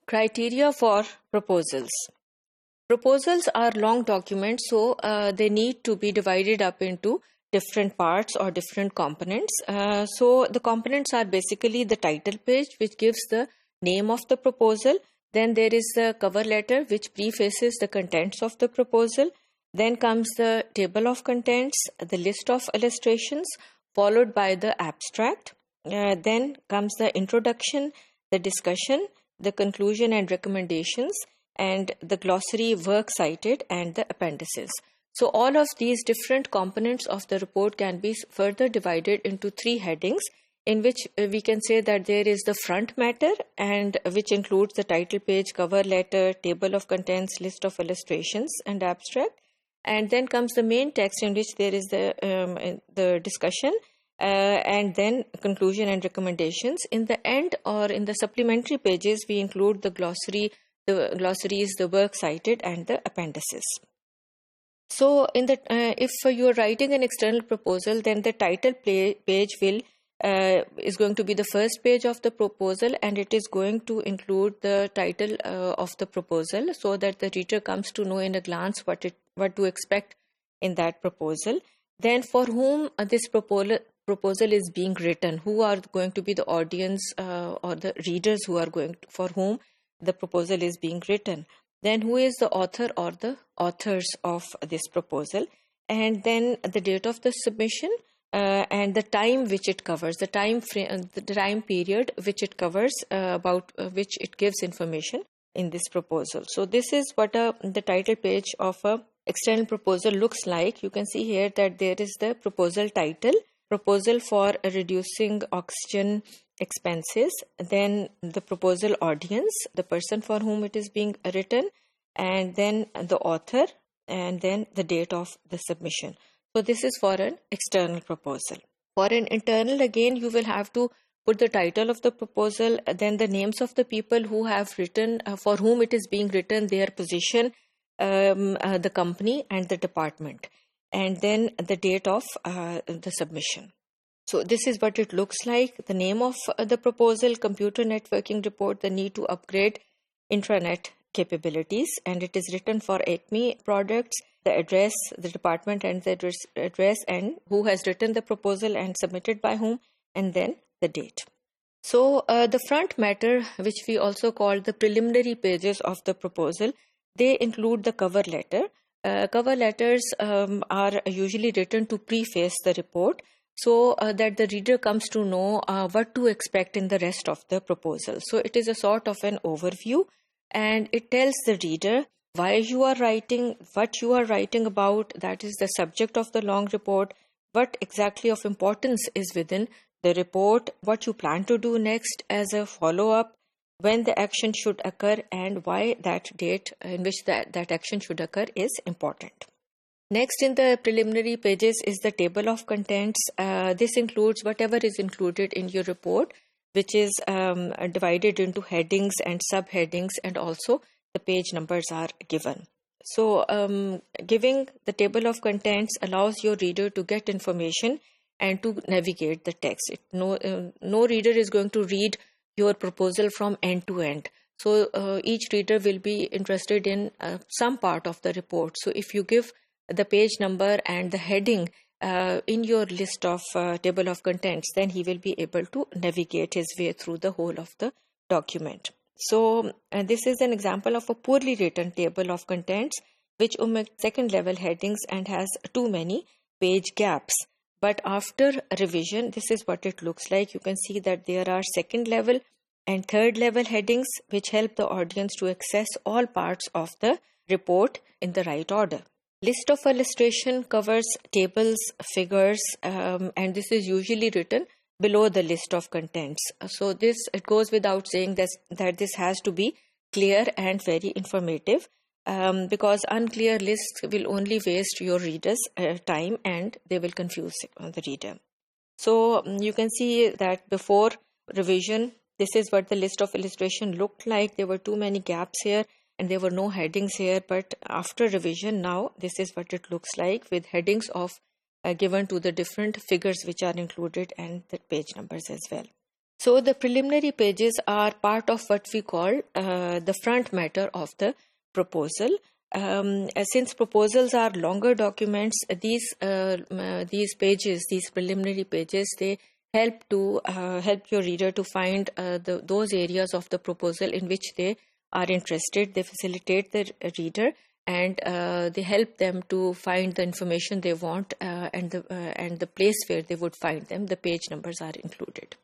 Criteria for proposals. Proposals are long documents, so they need to be divided up into different parts or different components. So the components are basically the title page, which gives the name of the proposal. Then there is the cover letter, which prefaces the contents of the proposal. Then comes the table of contents, the list of illustrations, followed by the abstract. Then comes the introduction, the discussion, the conclusion and recommendations, and the glossary, work cited, and the appendices. So all of these different components of the report can be further divided into three headings, in which we can say that there is the front matter, and which includes the title page, cover letter, table of contents, list of illustrations, and abstract. And then comes the main text, in which there is the discussion, and then conclusion and recommendations. In the end or in the supplementary pages, we include the glossaries, the work cited, and the appendices. So if you are writing an external proposal, then the title page is going to be the first page of the proposal, and it is going to include the title of the proposal, so that the reader comes to know in a glance what to expect in that proposal. Then for whom this proposal is being written, who are going to be the audience or the readers for whom the proposal is being written. Then who is the author or the authors of this proposal, and then the date of the submission, and the time which it covers, the time period which it covers, about which it gives information in this proposal. So this is what the title page of a external proposal looks like. You can see here that there is the proposal title, proposal for reducing oxygen expenses, then the proposal audience, the person for whom it is being written, and then the author, and then the date of the submission. So this is for an external proposal. For an internal, again, you will have to put the title of the proposal, then the names of the people who have written, for whom it is being written, their position, the company, and the department, and then the date of the submission. So this is what it looks like. The name of the proposal, computer networking report, the need to upgrade intranet capabilities, and it is written for Acme products, the address, the department, and the address, and who has written the proposal and submitted by whom, and then the date. So the front matter, which we also call the preliminary pages of the proposal, they include the cover letter. Cover letters are usually written to preface the report, so that the reader comes to know what to expect in the rest of the proposal. So it is a sort of an overview, and it tells the reader why you are writing, what you are writing about, that is the subject of the long report, what exactly of importance is within the report, what you plan to do next as a follow-up, when the action should occur, and why that date in which that action should occur is important. Next in the preliminary pages is the table of contents. This includes whatever is included in your report, which is divided into headings and subheadings, and also the page numbers are given. So giving the table of contents allows your reader to get information and to navigate the text. No reader is going to read your proposal from end to end. So each reader will be interested in some part of the report. So if you give the page number and the heading in your list of table of contents, then he will be able to navigate his way through the whole of the document. So this is an example of a poorly written table of contents, which omits second level headings and has too many page gaps. But after revision, this is what it looks like. You can see that there are second level and third level headings, which help the audience to access all parts of the report in the right order. List of illustration covers tables, figures, and this is usually written below the list of contents. So it goes without saying that this has to be clear and very informative, because unclear lists will only waste your reader's time, and they will confuse the reader. So you can see that before revision, this is what the list of illustration looked like. There were too many gaps here, and there were no headings here. But after revision, now this is what it looks like, with headings of given to the different figures which are included, and the page numbers as well. So the preliminary pages are part of what we call the front matter of the proposal. Since proposals are longer documents, these pages, these preliminary pages, they help your reader to find those areas of the proposal in which they are interested. They facilitate the reader, and they help them to find the information they want, and the place where they would find them. The page numbers are included.